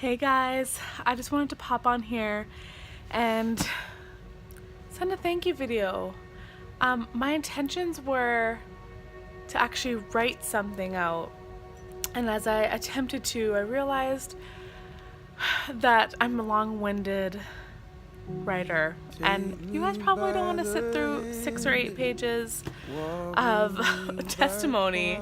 Hey guys, I just wanted to pop on here and send a thank you video. My intentions were to actually write something out, and as I attempted to, I realized that I'm a long-winded writer, and you guys probably don't want to sit through 6 or 8 pages of testimony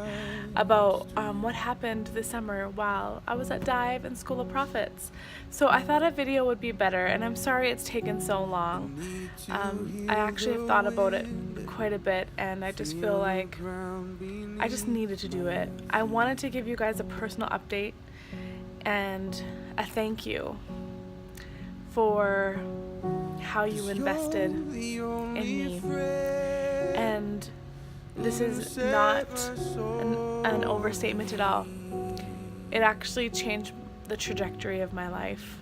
about what happened this summer while I was at Dive and School of Prophets. So I thought a video would be better, and I'm sorry it's taken so long. I actually have thought about it quite a bit, and I just feel like I just needed to do it. I wanted to give you guys a personal update and a thank you for how you invested in me. And this is not an overstatement at all. It actually changed the trajectory of my life.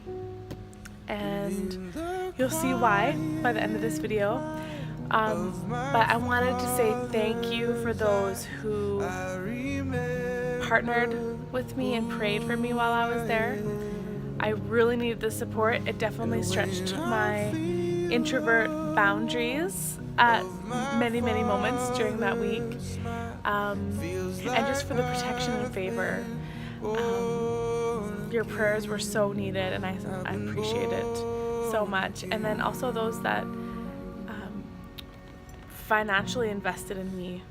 And you'll see why by the end of this video. But I wanted to say thank you for those who partnered with me and prayed for me while I was there. I really needed the support. It definitely stretched my introvert boundaries at many moments during that week, and just for the protection and favor. Your prayers were so needed, and I appreciate it so much. And then also those that financially invested in me.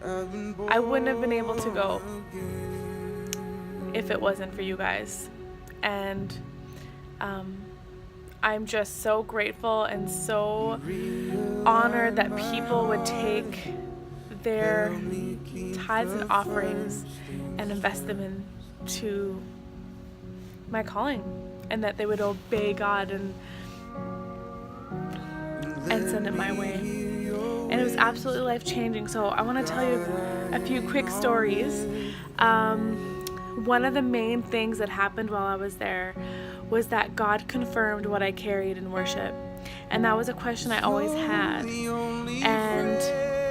I wouldn't have been able to go if it wasn't for you guys. And I'm just so grateful and so honored that people would take their tithes and offerings and invest them into my calling, and that they would obey God and send it my way. And it was absolutely life-changing. So I want to tell you a few quick stories. One of the main things that happened while I was there was that God confirmed what I carried in worship. And that was a question I always had. And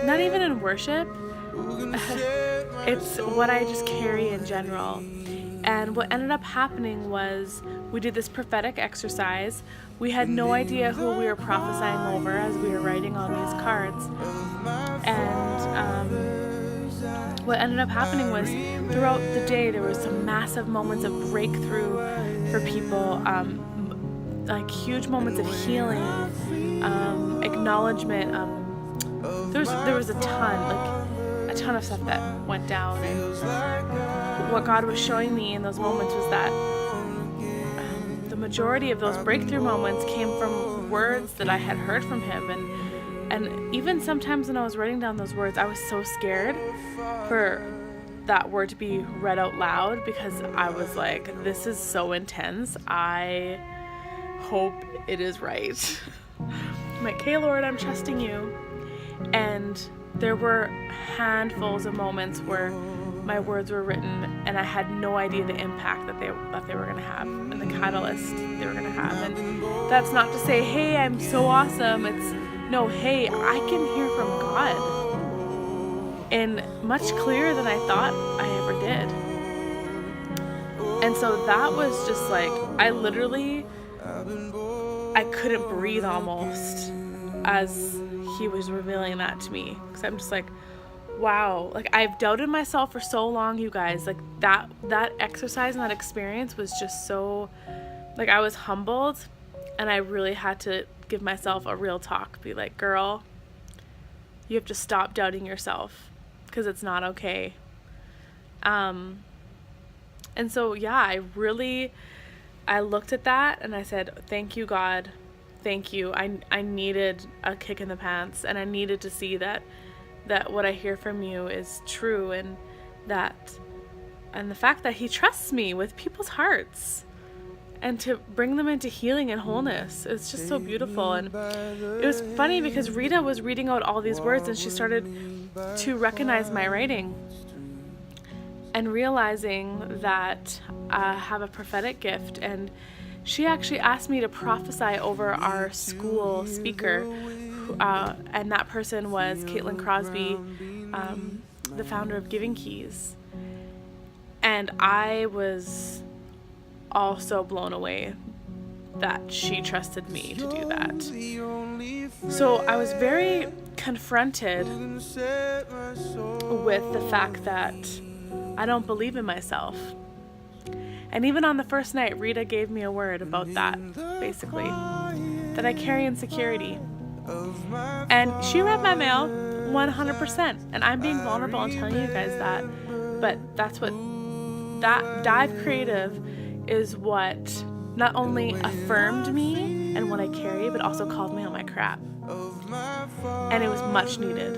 not even in worship, it's what I just carry in general. And what ended up happening was we did this prophetic exercise. We had no idea who we were prophesying over as we were writing on these cards. And what ended up happening was throughout the day there was some massive moments of breakthrough for people, like huge moments of healing, acknowledgement. There was a ton of stuff that went down, and what God was showing me in those moments was that the majority of those breakthrough moments came from words that I had heard from Him. And even sometimes when I was writing down those words, I was so scared for that word to be read out loud, because I was like, this is so intense. I hope it is right. I'm like, okay, Lord, I'm trusting you. And there were handfuls of moments where my words were written and I had no idea the impact that they were going to have and the catalyst they were going to have. And that's not to say, hey, I'm so awesome. It's no, hey, I can hear from God, and much clearer than I thought I ever did. And so that was just like, I couldn't breathe almost as He was revealing that to me, because I'm just like, wow, like I've doubted myself for so long, you guys. Like that exercise and that experience was just so, like, I was humbled, and I really had to give myself a real talk, be like, girl, you have to stop doubting yourself, because it's not okay. And so yeah, I looked at that and I said, thank you, God, thank you. I needed a kick in the pants, and I needed to see that what I hear from you is true, and the fact that He trusts me with people's hearts and to bring them into healing and wholeness. It's just so beautiful. And it was funny because Rita was reading out all these words, and she started to recognize my writing and realizing that I have a prophetic gift. And she actually asked me to prophesy over our school speaker, and that person was Caitlin Crosby, the founder of Giving Keys. And I was also blown away that she trusted me to do that. So I was very confronted with the fact that I don't believe in myself. And even on the first night, Rita gave me a word about that, basically, that I carry insecurity. And she read my mail 100%. And I'm being vulnerable and telling you guys that. But that's what, that Dive Creative is what not only affirmed me and what I carry, but also called me on my crap. And it was much needed.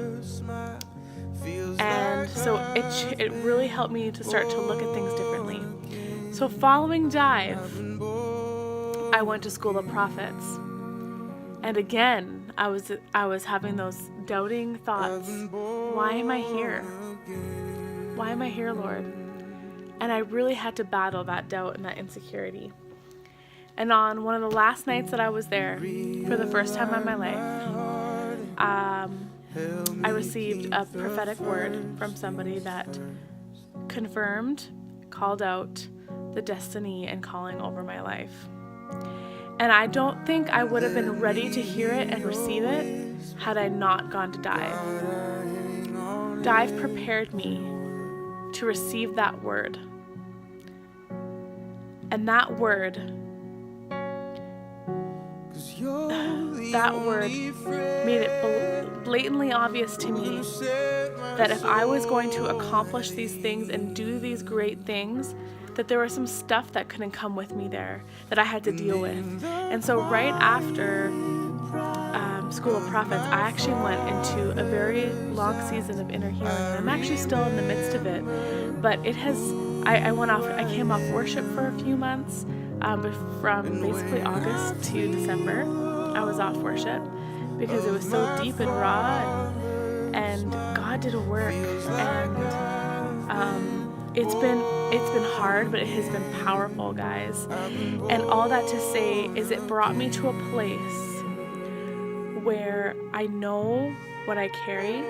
And so it really helped me to start to look at things differently. So following Dive, I went to School of Prophets. And again, I was having those doubting thoughts. Why am I here? Why am I here, Lord? And I really had to battle that doubt and that insecurity. And on one of the last nights that I was there, for the first time in my life, I received a prophetic word from somebody that confirmed, called out the destiny and calling over my life. And I don't think I would have been ready to hear it and receive it had I not gone to Dive. Dive prepared me to receive that word. And that word made it blatantly obvious to me that if I was going to accomplish these things and do these great things, that there was some stuff that couldn't come with me there that I had to deal with. And so right after School of Prophets, I actually went into a very long season of inner healing. I'm actually still in the midst of it, but it has, I came off worship for a few months, but from basically August to December, I was off worship because it was so deep and raw, and God did a work, and it's been hard, but it has been powerful, guys. And all that to say is it brought me to a place where I know what I carry.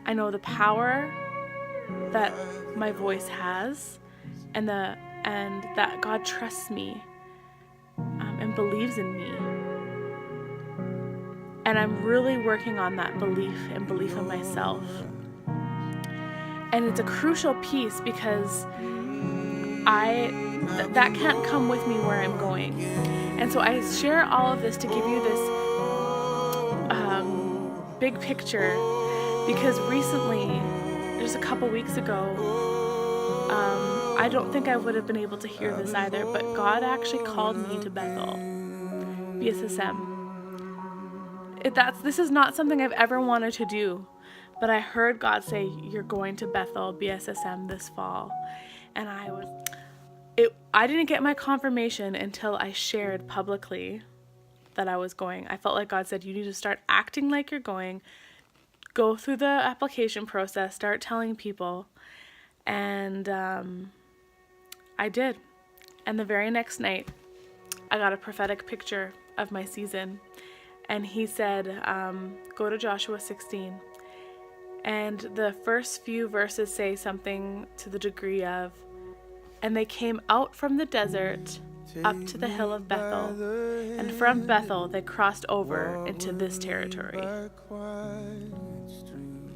I know the power that my voice has, and that God trusts me and believes in me. And I'm really working on that belief and belief in myself. And it's a crucial piece because that can't come with me where I'm going. And so I share all of this to give you this big picture, because recently, just a couple weeks ago, I don't think I would have been able to hear this either, but God actually called me to Bethel, BSSM. This is not something I've ever wanted to do, but I heard God say, you're going to Bethel, BSSM this fall. And I didn't get my confirmation until I shared publicly that I was going. I felt like God said, you need to start acting like you're going, go through the application process, start telling people. And I did. And the very next night, I got a prophetic picture of my season. And he said, go to Joshua 16. And the first few verses say something to the degree of, and they came out from the desert up to the hill of Bethel, and from Bethel they crossed over into this territory.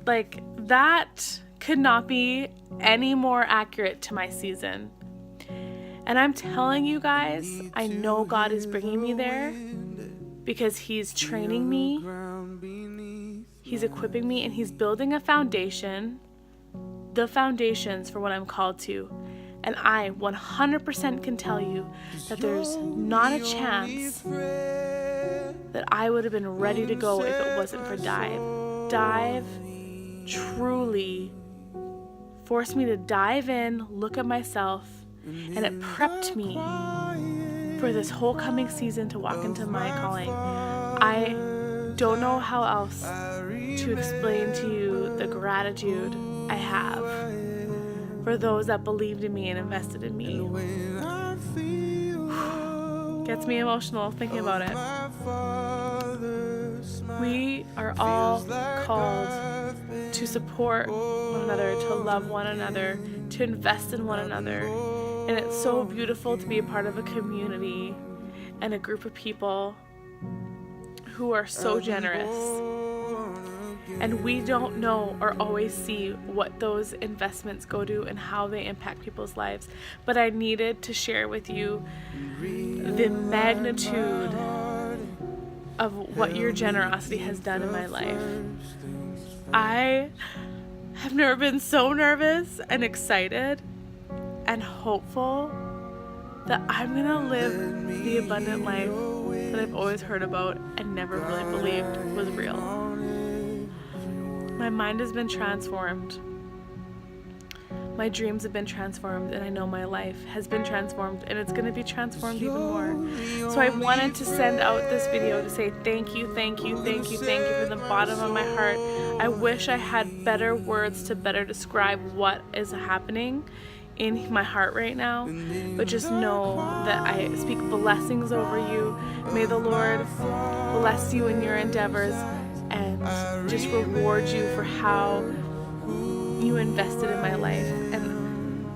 Like, that could not be any more accurate to my season. And I'm telling you guys, I know God is bringing me there because he's training me, he's equipping me, and he's building a foundation, the foundations for what I'm called to. And I 100% can tell you that there's not a chance that I would have been ready to go if it wasn't for Dive. Dive truly forced me to dive in, look at myself, and it prepped me for this whole coming season to walk into my calling. I don't know how else to explain to you the gratitude I have for those that believed in me and invested in me. Gets me emotional thinking about it. We are all called to support one another, to love one another, to invest in one another, And it's so beautiful to be a part of a community and a group of people who are so generous. And we don't know or always see what those investments go to and how they impact people's lives. But I needed to share with you the magnitude of what your generosity has done in my life. I have never been so nervous and excited and hopeful that I'm gonna live the abundant life that I've always heard about and never really believed was real. My mind has been transformed. My dreams have been transformed, and I know my life has been transformed, and it's going to be transformed even more. So I wanted to send out this video to say thank you, thank you, thank you, thank you from the bottom of my heart. I wish I had better words to better describe what is happening in my heart right now, but just know that I speak blessings over you. May the Lord bless you in your endeavors and just reward you for how you invested in my life. And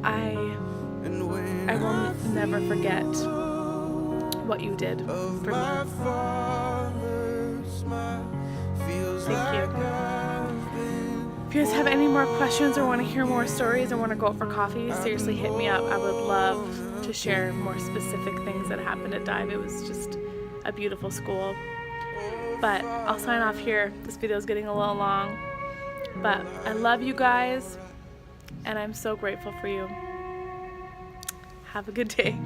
I will never forget what you did for me. Thank you. If you guys have any more questions or want to hear more stories or want to go out for coffee, seriously hit me up. I would love to share more specific things that happened at Dive. It was just a beautiful school. But I'll sign off here. This video is getting a little long. But I love you guys, and I'm so grateful for you. Have a good day.